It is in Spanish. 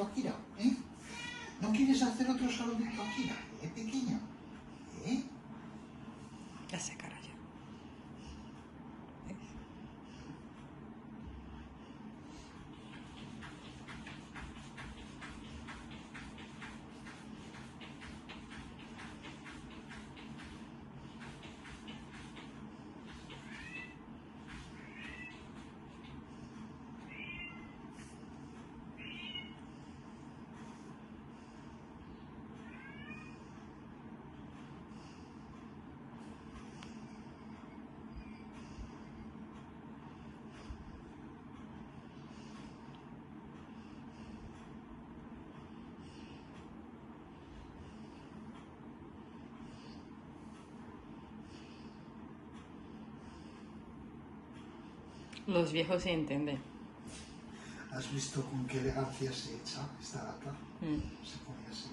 saludito a Kira? ¿Eh? ¿No quieres hacer otro saludito a Kira? Pequeño. ¿Eh? Ya se cara ya. ¿Ves? Los viejos se entienden. ¿Has visto con qué elegancia se echa esta gata? Mm. Se pone así.